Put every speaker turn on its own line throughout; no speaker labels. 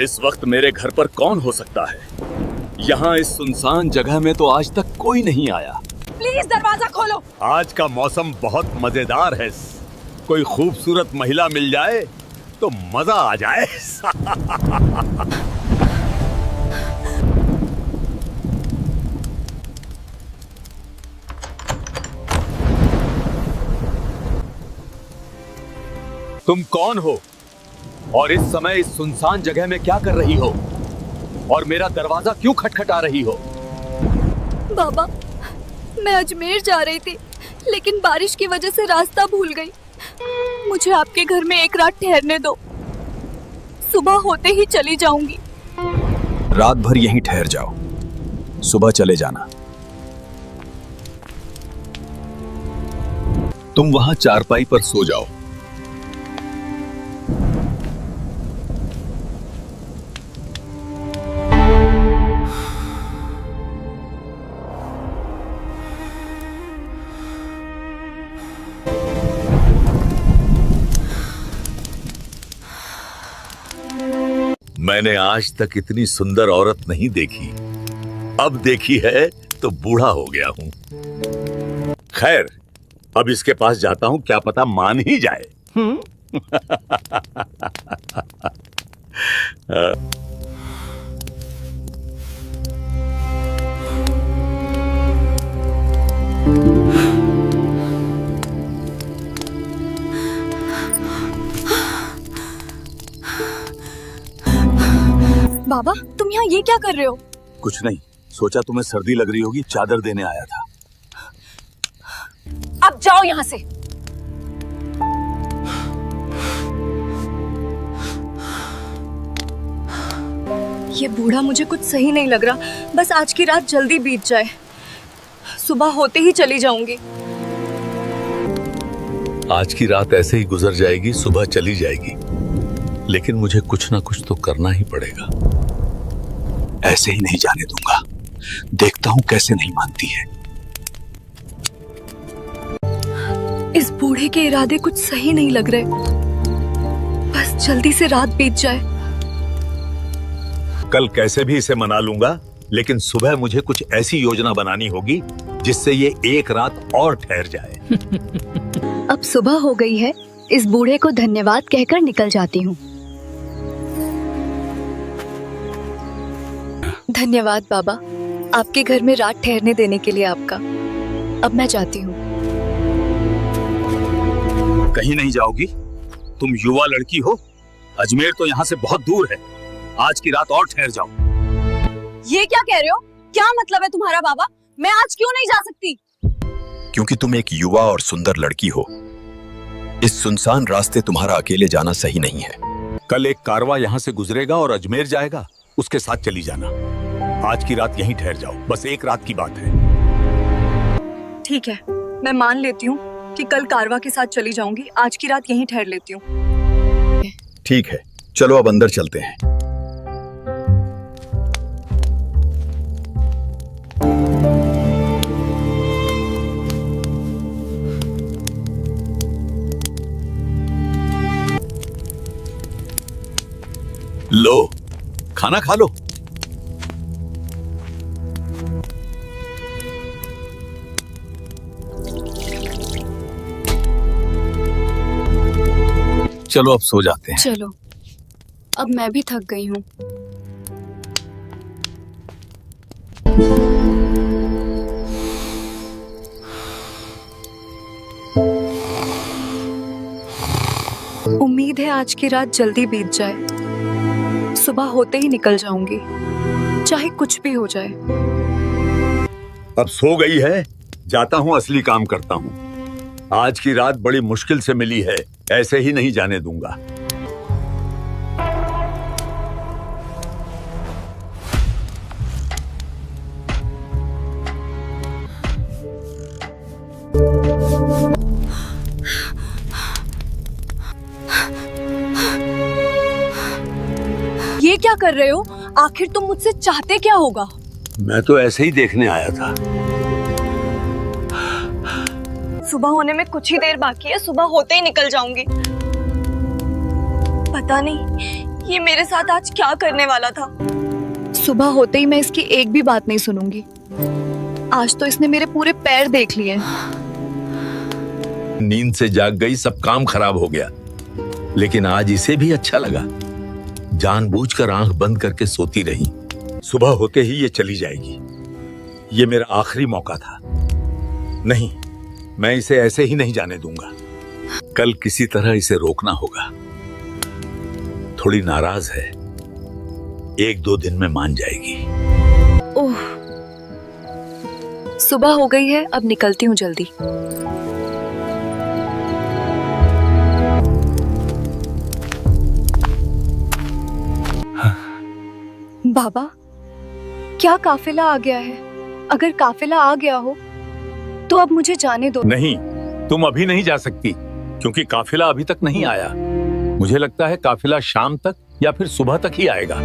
इस वक्त मेरे घर पर कौन हो सकता है? यहाँ इस सुनसान जगह में तो आज तक कोई नहीं आया।
प्लीज दरवाजा खोलो।
आज का मौसम बहुत मजेदार है। कोई खूबसूरत महिला मिल जाए तो मजा आ जाए।
तुम कौन हो और इस समय इस सुनसान जगह में क्या कर रही हो और मेरा दरवाजा क्यों खटखटा रही हो?
बाबा, मैं अजमेर जा रही थी लेकिन बारिश की वजह से रास्ता भूल गई। मुझे आपके घर में एक रात ठहरने दो, सुबह होते ही चली जाऊंगी।
रात भर यहीं ठहर जाओ, सुबह चले जाना।
तुम वहां चारपाई पर सो जाओ।
मैंने आज तक इतनी सुंदर औरत नहीं देखी। अब देखी है तो बूढ़ा हो गया हूं। खैर, अब इसके पास जाता हूं, क्या पता मान ही जाए।
बाबा, तुम यहाँ ये क्या कर रहे हो?
कुछ नहीं, सोचा तुम्हें सर्दी लग रही होगी, चादर देने आया था।
अब जाओ यहाँ से। ये बूढ़ा मुझे कुछ सही नहीं लग रहा। बस आज की रात जल्दी बीत जाए, सुबह होते ही चली जाऊंगी।
आज की रात ऐसे ही गुजर जाएगी, सुबह चली जाएगी, लेकिन मुझे कुछ ना कुछ तो करना ही पड़ेगा।
ऐसे ही नहीं जाने दूंगा, देखता हूं कैसे नहीं मानती है।
इस बूढ़े के इरादे कुछ सही नहीं लग रहे। बस जल्दी से रात बीत जाए।
कल कैसे भी इसे मना लूंगा, लेकिन सुबह मुझे कुछ ऐसी योजना बनानी होगी जिससे ये एक रात और ठहर जाए।
अब सुबह हो गई है, इस बूढ़े को धन्यवाद कहकर निकल जाती हूँ।
धन्यवाद बाबा, आपके घर में रात ठहरने देने के लिए आपका। अब मैं जाती हूँ।
कहीं नहीं जाओगी? तुम युवा लड़की हो, अजमेर तो यहाँ से बहुत दूर है। आज की रात और ठहर जाओ।
ये क्या कह रहे हो? क्या मतलब है तुम्हारा बाबा? मैं आज क्यों नहीं जा सकती?
क्योंकि तुम एक युवा और सुंदर लड़की हो। इस सुनसान रास्ते तुम्हारा अकेले जाना सही नहीं है।
कल एक कारवां यहाँ से गुजरेगा और अजमेर जाएगा, उसके साथ चली जाना। आज की रात यहीं ठहर जाओ, बस एक रात की बात है।
ठीक है, मैं मान लेती हूँ कि कल कारवां के साथ चली जाऊंगी। आज की रात यहीं ठहर लेती हूँ।
ठीक है, चलो अब अंदर चलते हैं।
लो, खाना खा लो। चलो अब सो जाते हैं।
चलो, अब मैं भी थक गई हूँ। उम्मीद है आज की रात जल्दी बीत जाए, सुबह होते ही निकल जाऊंगी, चाहे कुछ भी हो जाए।
अब सो गई है, जाता हूँ, असली काम करता हूँ। आज की रात बड़ी मुश्किल से मिली है, ऐसे ही नहीं जाने दूंगा।
ये क्या कर रहे हो? आखिर तुम मुझसे चाहते क्या होगा?
मैं तो ऐसे ही देखने आया था।
सुबह होने में कुछ ही देर बाकी है, सुबह होते ही निकल जाऊंगी। पता नहीं ये मेरे साथ आज क्या करने वाला था।
सुबह होते ही मैं इसकी एक भी बात नहीं सुनूंगी। आज तो इसने मेरे पूरे पैर देख लिए।
नींद से जाग गई, सब काम खराब हो गया, लेकिन आज इसे भी अच्छा लगा। जानबूझकर आंख बंद करके सोती रही। सुबह होते ही ये चली जाएगी। ये मेरा आखिरी मौका था। नहीं, मैं इसे ऐसे ही नहीं जाने दूंगा। कल किसी तरह इसे रोकना होगा। थोड़ी नाराज है, 1-2 दिन में मान जाएगी।
ओह, सुबह हो गई है, अब निकलती हूँ जल्दी। बाबा, क्या काफिला आ गया है? अगर काफिला आ गया हो तो अब मुझे जाने दो।
नहीं, तुम अभी नहीं जा सकती, क्योंकि काफिला अभी तक नहीं आया। मुझे लगता है काफिला शाम तक या फिर सुबह तक ही आएगा।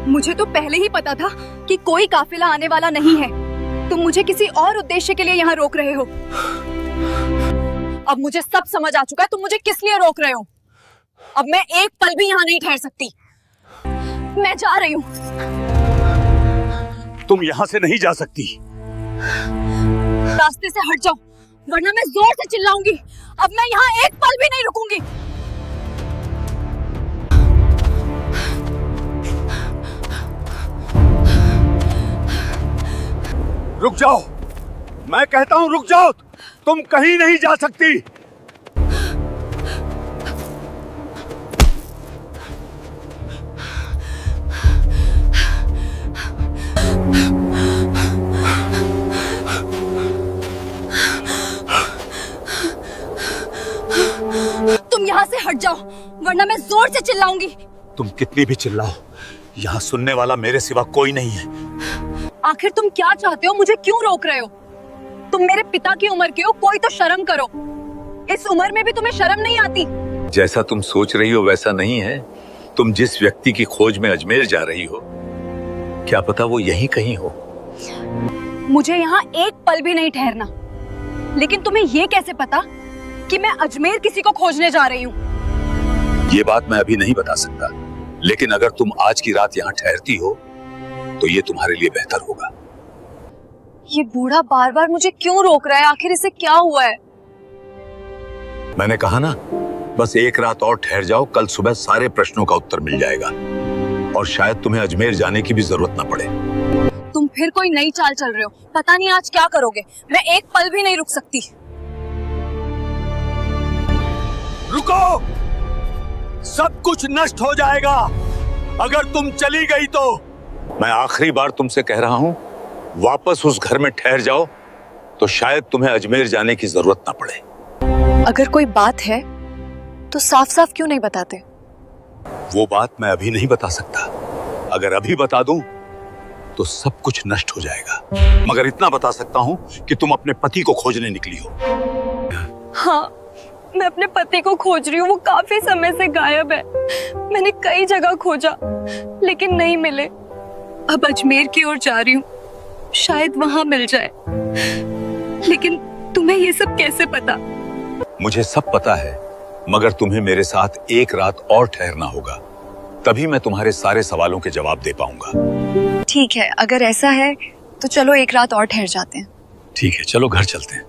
मुझे तो पहले ही पता था कि कोई काफिला आने वाला नहीं है। तुम मुझे किसी और उद्देश्य के लिए यहाँ रोक रहे हो। अब मुझे सब समझ आ चुका है, तुम मुझे किस लिए रोक रहे हो। अब मैं एक पल भी यहाँ नहीं ठहर सकती। मैं जा रही हूँ।
तुम यहाँ से नहीं जा सकती।
रास्ते से हट जाओ, वरना मैं जोर से चिल्लाऊंगी। अब मैं यहाँ एक पल भी नहीं रुकूंगी।
रुक जाओ, मैं कहता हूँ रुक जाओ। तुम कहीं नहीं जा सकती।
तुम यहाँ से हट जाओ, वरना मैं जोर से चिल्लाऊंगी।
तुम कितनी भी चिल्लाओ, यहाँ सुनने वाला मेरे सिवा कोई नहीं है।
आखिर तुम क्या चाहते हो? मुझे क्यों रोक रहे हो? तुम मेरे पिता की उम्र के हो, कोई तो शर्म करो। इस उम्र में भी तुम्हें शर्म नहीं आती?
जैसा तुम सोच रही हो वैसा नहीं है। तुम जिस व्यक्ति की खोज में अजमेर जा रही हो, क्या पता वो यहीं कहीं हो।
मुझे यहाँ एक पल भी नहीं ठहरना। लेकिन तुम्हें ये कैसे पता कि मैं अजमेर किसी को खोजने जा रही हूँ?
ये बात मैं अभी नहीं बता सकता, लेकिन अगर तुम आज की रात यहाँ ठहरती हो तो ये तुम्हारे लिए बेहतर होगा।
ये बूढ़ा बार बार मुझे क्यों रोक रहा है? आखिर इसे क्या हुआ है?
मैंने कहा ना, बस एक रात और ठहर जाओ, कल सुबह सारे प्रश्नों का उत्तर मिल जाएगा और शायद तुम्हें अजमेर जाने की भी जरूरत ना पड़े।
तुम फिर कोई नई चाल चल रहे हो। पता नहीं आज क्या करोगे। मैं एक पल भी नहीं रुक सकती।
रुको, सब कुछ नष्ट हो जाएगा अगर तुम चली गई तो। मैं आखिरी बार तुमसे कह रहा हूं, वापस उस घर में ठहर जाओ तो शायद तुम्हें अजमेर जाने की जरूरत ना पड़े।
अगर कोई बात है तो साफ साफ क्यों नहीं बताते?
वो बात मैं अभी नहीं बता सकता। अगर अभी बता दूं तो सब कुछ नष्ट हो जाएगा। मगर इतना बता सकता हूं कि तुम अपने पति को खोजने निकली हो।
हाँ, मैं अपने पति को खोज रही हूँ। वो काफी समय से गायब है। मैंने कई जगह खोजा लेकिन नहीं मिले। अब अजमेर की ओर जा रही हूँ, शायद वहां मिल जाए। लेकिन तुम्हें ये सब कैसे पता?
मुझे सब पता है, मगर तुम्हें मेरे साथ एक रात और ठहरना होगा, तभी मैं तुम्हारे सारे सवालों के जवाब दे पाऊंगा।
ठीक है, अगर ऐसा है तो चलो एक रात और ठहर जाते हैं।
ठीक है, चलो घर चलते हैं।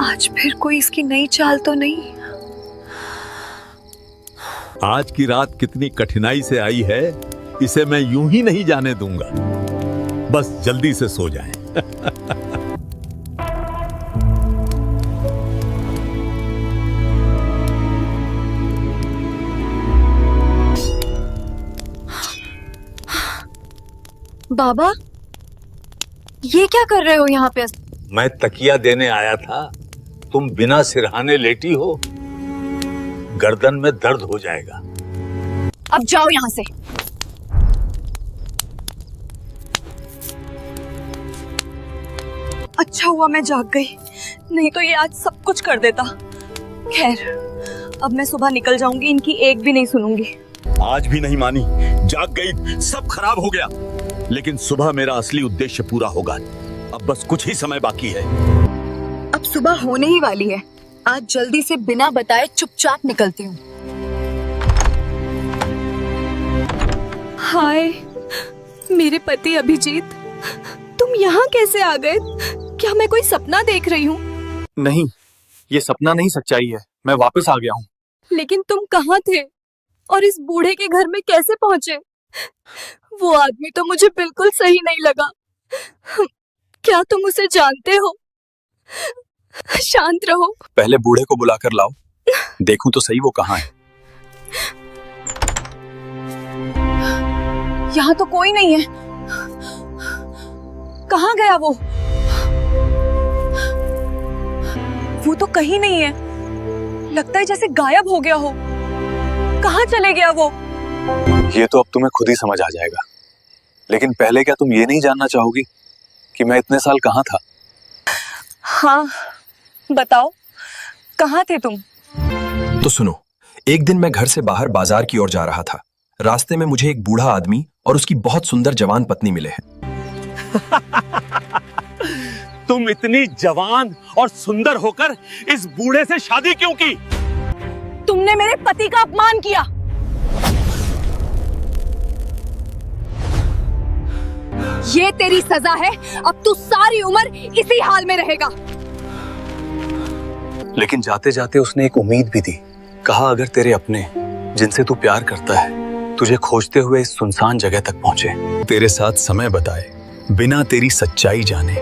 आज फिर कोई इसकी नई चाल तो नहीं?
आज की रात कितनी कठिनाई से आई है, इसे मैं यूं ही नहीं जाने दूंगा। बस जल्दी से सो जाएं।
बाबा, ये क्या कर रहे हो यहाँ पे?
मैं तकिया देने आया था, तुम बिना सिरहाने लेटी हो। गर्दन में दर्द हो जाएगा।
अब जाओ यहाँ से। अच्छा हुआ मैं जाग गई, नहीं तो ये आज सब कुछ कर देता। खैर, अब मैं सुबह निकल जाऊंगी, इनकी एक भी नहीं सुनूंगी।
आज भी नहीं मानी, जाग गई, सब खराब हो गया। लेकिन सुबह मेरा असली उद्देश्य पूरा होगा। अब बस कुछ ही समय बाकी है।
अब सुबह होने ही वाली है। आज जल्दी से बिना बताए चुपचाप निकलती हूँ।
हाय मेरे पति अभिजीत, तुम यहाँ कैसे आ गए? क्या मैं कोई सपना देख रही हूँ?
नहीं, ये सपना नहीं, सच्चाई है। मैं वापस आ गया हूँ।
लेकिन तुम कहाँ थे और इस बूढ़े के घर में कैसे पहुँचे? वो आदमी तो मुझे बिल्कुल सही नहीं लगा। क्या तुम उसे जानते हो? शांत रहो।
पहले बूढ़े को बुलाकर लाओ, देखूं तो सही वो कहाँ है।
यहाँ तो कोई नहीं है। कहाँ गया वो? वो तो कहीं नहीं है। लगता है जैसे गायब हो गया हो। कहाँ चले गया वो?
ये तो अब तुम्हें खुद ही समझ आ जाएगा। लेकिन पहले क्या तुम ये नहीं जानना चाहोगी कि मैं इतने साल कहाँ था?
हाँ बताओ, कहाँ थे तुम?
तो सुनो, एक दिन मैं घर से बाहर बाजार की ओर जा रहा था। रास्ते में मुझे एक बूढ़ा आदमी और उसकी बहुत सुंदर जवान पत्नी मिले हैं।
तुम इतनी जवान और सुंदर होकर इस बूढ़े से शादी क्यों की?
तुमने मेरे पति का अपमान किया।
ये तेरी सजा है। अब तू सारी उम्र इसी हाल में रहेगा।
लेकिन जाते जाते उसने एक उम्मीद भी दी। कहा अगर तेरे अपने जिनसे तू प्यार करता है तुझे खोजते हुए इस सुनसान जगह तक पहुंचे, तेरे साथ समय बताए, बिना तेरी सच्चाई जाने,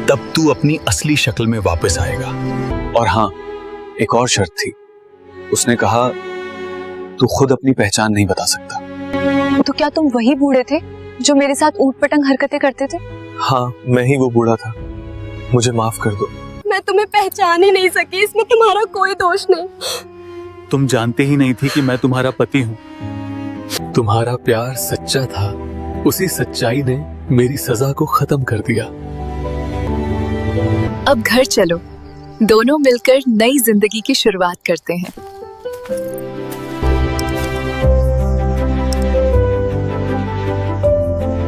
तब तू अपनी असली शक्ल में वापस आएगा। और हाँ, एक और शर्त थी। उसने कहा तू खुद अपनी पहचान नहीं बता सकता।
तो क्या तुम वही बूढ़े थे जो मेरे साथ ऊटपटांग हरकतें करते थे?
हाँ, मैं ही वो बूढ़ा था। मुझे माफ कर दो।
मैं तुम्हें पहचान ही नहीं सकी। इसमें तुम्हारा कोई दोष नहीं।
तुम जानते ही नहीं थी कि मैं तुम्हारा पति हूँ। तुम्हारा प्यार सच्चा था। उसी सच्चाई ने मेरी सजा को खत्म कर दिया।
अब घर चलो, दोनों मिलकर नई जिंदगी की शुरुआत करते हैं।